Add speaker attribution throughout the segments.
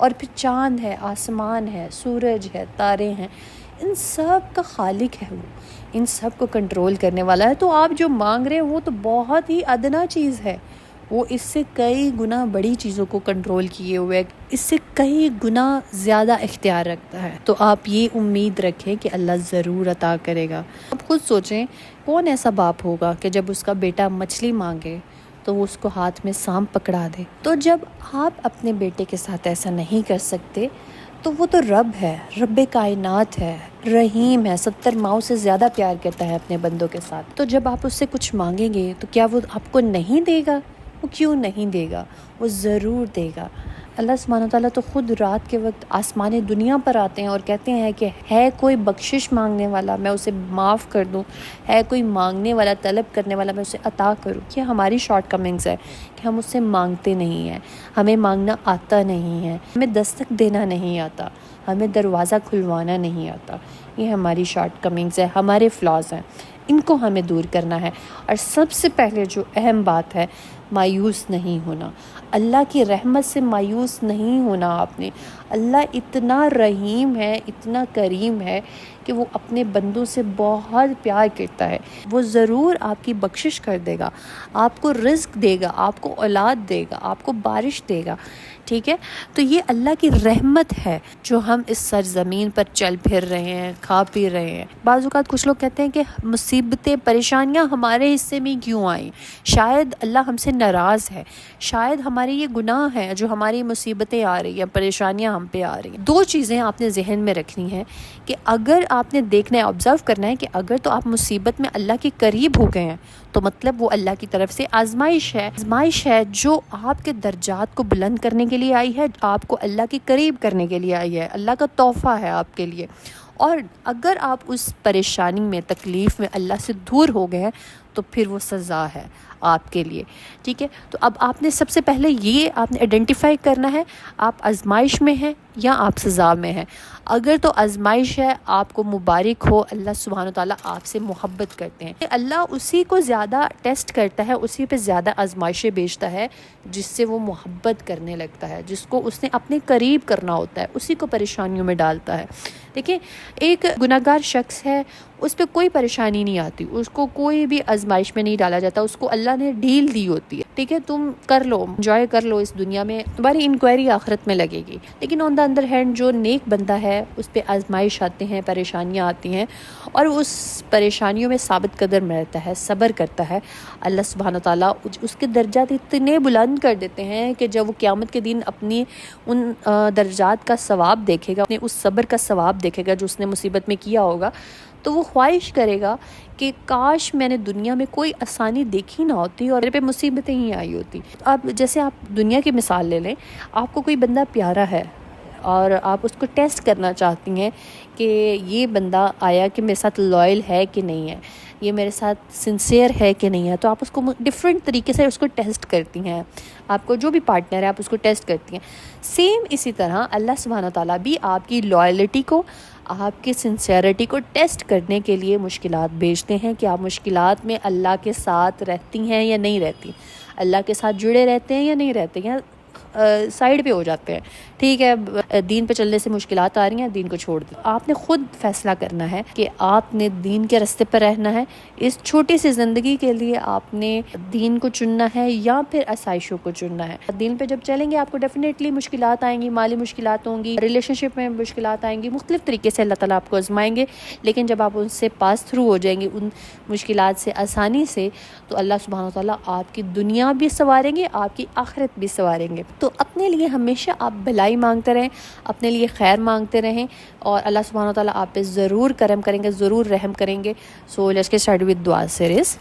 Speaker 1: اور پھر چاند ہے، آسمان ہے، سورج ہے، تارے ہیں، ان سب کا خالق ہے وہ، ان سب کو کنٹرول کرنے والا ہے۔ تو آپ جو مانگ رہے ہیں وہ تو بہت ہی ادنا چیز ہے، وہ اس سے کئی گنا بڑی چیزوں کو کنٹرول کیے ہوئے ہے، اس سے کئی گنا زیادہ اختیار رکھتا ہے۔ تو آپ یہ امید رکھیں کہ اللہ ضرور عطا کرے گا۔ اب خود سوچیں کون ایسا باپ ہوگا کہ جب اس کا بیٹا مچھلی مانگے تو وہ اس کو ہاتھ میں سانپ پکڑا دے؟ تو جب آپ اپنے بیٹے کے ساتھ ایسا نہیں کر سکتے تو وہ تو رب ہے، رب کائنات ہے، رحیم ہے، 70 ماؤں سے زیادہ پیار کرتا ہے اپنے بندوں کے ساتھ۔ تو جب آپ اس سے کچھ مانگیں گے تو کیا وہ آپ کو نہیں دے گا؟ وہ کیوں نہیں دے گا؟ وہ ضرور دے گا۔ اللہ سبحانہ وتعالیٰ تو خود رات کے وقت آسمان دنیا پر آتے ہیں اور کہتے ہیں کہ ہے کوئی بخشش مانگنے والا میں اسے معاف کر دوں، ہے کوئی مانگنے والا طلب کرنے والا میں اسے عطا کروں۔ یہ ہماری شارٹ کمنگز ہے کہ ہم اس سے مانگتے نہیں ہیں، ہمیں مانگنا آتا نہیں ہے، ہمیں دستک دینا نہیں آتا، ہمیں دروازہ کھلوانا نہیں آتا۔ یہ ہماری شارٹ کمنگز ہے، ہمارے فلاز ہیں، ان کو ہمیں دور کرنا ہے۔ اور سب سے پہلے جو اہم بات ہے، مایوس نہیں ہونا۔ اللہ کی رحمت سے مایوس نہیں ہونا آپ نے۔ اللہ اتنا رحیم ہے، اتنا کریم ہے کہ وہ اپنے بندوں سے بہت پیار کرتا ہے۔ وہ ضرور آپ کی بخشش کر دے گا، آپ کو رزق دے گا، آپ کو اولاد دے گا، آپ کو بارش دے گا، ٹھیک ہے؟ تو یہ اللہ کی رحمت ہے جو ہم اس سرزمین پر چل پھر رہے ہیں، کھا پی رہے ہیں۔ بعض اوقات کچھ لوگ کہتے ہیں کہ مصیبتیں، پریشانیاں ہمارے حصے میں کیوں آئیں؟ شاید اللہ ہم سے ناراض ہے، شاید ہمارے یہ گناہ ہیں جو ہماری مصیبتیں آ رہی ہیں، پریشانیاں ہم پہ آ رہی ہیں۔ دو چیزیں آپ نے ذہن میں رکھنی ہیں کہ اگر آپ نے دیکھنا ہے، آبزرو کرنا ہے کہ اگر تو آپ مصیبت میں اللہ کے قریب ہو گئے ہیں تو مطلب وہ اللہ کی طرف سے آزمائش ہے جو آپ کے درجات کو بلند کرنے کے لیے آئی ہے، آپ کو اللہ کے قریب کرنے کے لیے آئی ہے، اللہ کا تحفہ ہے آپ کے لیے۔ اور اگر آپ اس پریشانی میں، تکلیف میں اللہ سے دور ہو گئے ہیں تو پھر وہ سزا ہے آپ کے لیے، ٹھیک ہے؟ تو اب آپ نے سب سے پہلے یہ آپ نے آئیڈینٹیفائی کرنا ہے، آپ آزمائش میں ہیں یا آپ سزا میں ہیں۔ اگر تو آزمائش ہے، آپ کو مبارک ہو، اللہ سبحانہ وتعالیٰ آپ سے محبت کرتے ہیں۔ اللہ اسی کو زیادہ ٹیسٹ کرتا ہے، اسی پہ زیادہ آزمائشیں بھیجتا ہے جس سے وہ محبت کرنے لگتا ہے، جس کو اس نے اپنے قریب کرنا ہوتا ہے، اسی کو پریشانیوں میں ڈالتا ہے۔ دیکھیں، ایک گناہگار شخص ہے، اس پہ کوئی پریشانی نہیں آتی، اس کو کوئی بھی آزمائش میں نہیں ڈالا جاتا، اس کو اللہ نے ڈھیل دی ہوتی ہے، ٹھیک ہے؟ تم کر لو، انجوائے کر لو اس دنیا میں، تمہاری انکوائری آخرت میں لگے گی۔ لیکن آن دا ادر ہینڈ جو نیک بندہ ہے اس پہ آزمائش آتے ہیں، پریشانیاں آتی ہیں، اور اس پریشانیوں میں ثابت قدم رہتا ہے، صبر کرتا ہے، اللہ سبحانہ تعالیٰ اس کے درجات اتنے بلند کر دیتے ہیں کہ جب وہ قیامت کے دن اپنی ان درجات کا ثواب دیکھے گا، اپنے اس صبر کا ثواب دیکھے گا جو اس نے مصیبت میں کیا ہوگا، تو وہ خواہش کرے گا کہ کاش میں نے دنیا میں کوئی آسانی دیکھی نہ ہوتی اور میرے پہ مصیبتیں ہی آئی ہوتی۔ اب جیسے آپ دنیا کی مثال لے لیں، آپ کو کوئی بندہ پیارا ہے اور آپ اس کو ٹیسٹ کرنا چاہتی ہیں کہ یہ بندہ آیا کہ میرے ساتھ لائل ہے کہ نہیں ہے، یہ میرے ساتھ سنسیئر ہے کہ نہیں ہے، تو آپ اس کو ڈفرینٹ طریقے سے اس کو ٹیسٹ کرتی ہیں۔ آپ کو جو بھی پارٹنر ہے آپ اس کو ٹیسٹ کرتی ہیں۔ سیم اسی طرح اللہ سبحانہ تعالیٰ بھی آپ کی لائلٹی کو، آپ کی سنسیئرٹی کو ٹیسٹ کرنے کے لیے مشکلات بھیجتے ہیں کہ آپ مشکلات میں اللہ کے ساتھ رہتی ہیں یا نہیں رہتی، اللہ کے ساتھ جڑے رہتے ہیں یا نہیں رہتے ہیں، سائڈ پہ ہو جاتے ہیں، ٹھیک ہے؟ دین پہ چلنے سے مشکلات آ رہی ہیں، دین کو چھوڑ دیں۔ آپ نے خود فیصلہ کرنا ہے کہ آپ نے دین کے راستے پر رہنا ہے، اس چھوٹی سی زندگی کے لیے آپ نے دین کو چننا ہے یا پھر آسائشوں کو چننا ہے۔ دین پہ جب چلیں گے آپ کو ڈیفینیٹلی مشکلات آئیں گی، مالی مشکلات ہوں گی، ریلیشن شپ میں مشکلات آئیں گی، مختلف طریقے سے اللہ تعالیٰ آپ کو آزمائیں گے، لیکن جب آپ ان سے پاس تھرو ہو جائیں گے، ان مشکلات سے آسانی سے، تو اللہ سبحانہ وتعالیٰ آپ کی دنیا بھی سنواریں گے، آپ کی آخرت بھی سنواریں گے۔ تو اپنے لیے ہمیشہ آپ بھلائی مانگتے رہیں، اپنے لیے خیر مانگتے رہیں، اور اللہ سبحانہ وتعالیٰ آپ پہ ضرور کرم کریں گے، ضرور رحم کریں گے۔ So let's get started with دعا سیریز۔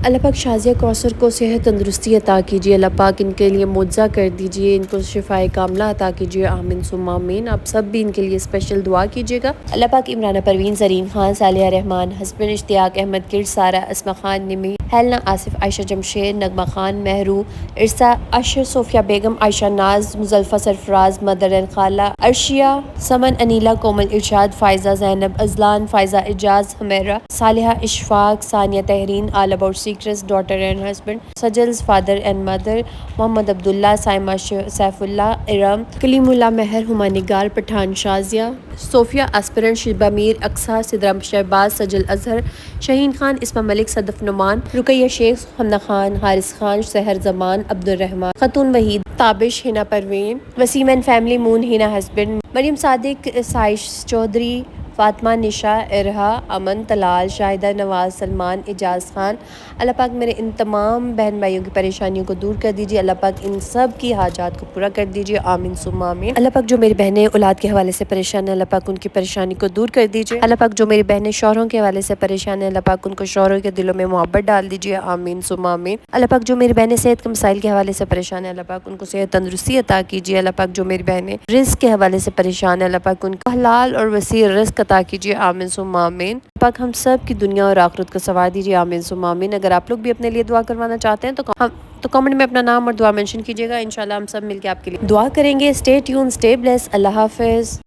Speaker 1: اللہ پاک شازیہ کوثر کو صحت تندرستی عطا کیجیے، اللہ پاک ان کے لیے معجزہ کر دیجیے، ان کو شفائے کاملہ عطا کیجیے، آمین ثم آمین۔ آپ سب بھی ان کے لیے اسپیشل دعا کیجیے گا۔ اللہ پاک عمرانہ پروین، زرین خان، صالحہ رحمان، ہسبینڈ اشتیاق احمد، کرد سارہ، اسما خان نمی، ہیلنا آصف، عائشہ جمشید، نغمہ خان مہرو، ارسا اشر، صوفیہ بیگم، عائشہ ناز، مزلفہ سرفراز، مدرن خالہ، ارشیہ، سمن، انیلا، کومل ارشاد، فائزہ زینب، ازلان، فائزہ اعجاز، ہمیرہ، صالحہ اشفاق، ثانیہ تحرین، آل ابورسی، teachers, daughter and husband, Sajal's father and mother, Muhammad Abdullah, Saima Saifullah, Iram, Kalimullah Meher, Humanigar, Pathan Shazia, Sophia aspirant, Shiba Mir, Aqsa, Sidram Shahbaz, Sajal Azhar, Shaheen Khan, Isma Malik, Sadaf Numan, Ruqayya Sheikh, Hamna Khan, Haris Khan, Seher Zaman, Abdul Rahman, Khatun Waheed, Tabish, Hina Parveen, Waseem and family, Moon, Hina husband, Mariam Sadiq, Saish Chaudhary, Fatima, نشا، ارہا، امن، طلال، شاہدہ، نواز، سلمان، اجاز خان۔ اللہ پاک میرے ان تمام بہن بھائیوں کی پریشانیوں کو دور کر دیجیے، اللہ پاک ان سب کی حاجات کو پورا کر دیجیے، آمین ثم آمین۔ اللہ پاک جو میری بہنیں اولاد کے حوالے سے پریشان ہیں، اللہ پاک ان کی پریشانی کو دور کر دیجیے۔ اللہ پاک جو میری بہنیں شوہروں کے حوالے سے پریشان ہیں، اللہ پاک ان کو شوہروں کے دلوں میں محبت ڈال دیجیے، آمین ثم آمین۔ اللہ پاک جو میری بہنیں صحت کے مسائل کے حوالے سے پریشان ہیں، اللہ پاک ان کو صحت تندرستی عطا کیجیے۔ اللہ پاک جو میری بہنیں رزق کے حوالے سے پریشان ہیں، اللہ پاک ان کو حلال اور وسیع رزق عطا کیجیے، آمین ثم آمین۔ پاک ہم سب کی دنیا اور آخرت کو سنوار دیجیے، آمین ثم آمین۔ اگر آپ لوگ بھی اپنے لیے دعا کروانا چاہتے ہیں تو کامنٹ میں اپنا نام اور دعا منشن کیجیے گا، انشاءاللہ ہم سب مل کے آپ کے لیے دعا کریں گے۔ اسٹے ٹیون، اسٹے بلیس، اللہ حافظ۔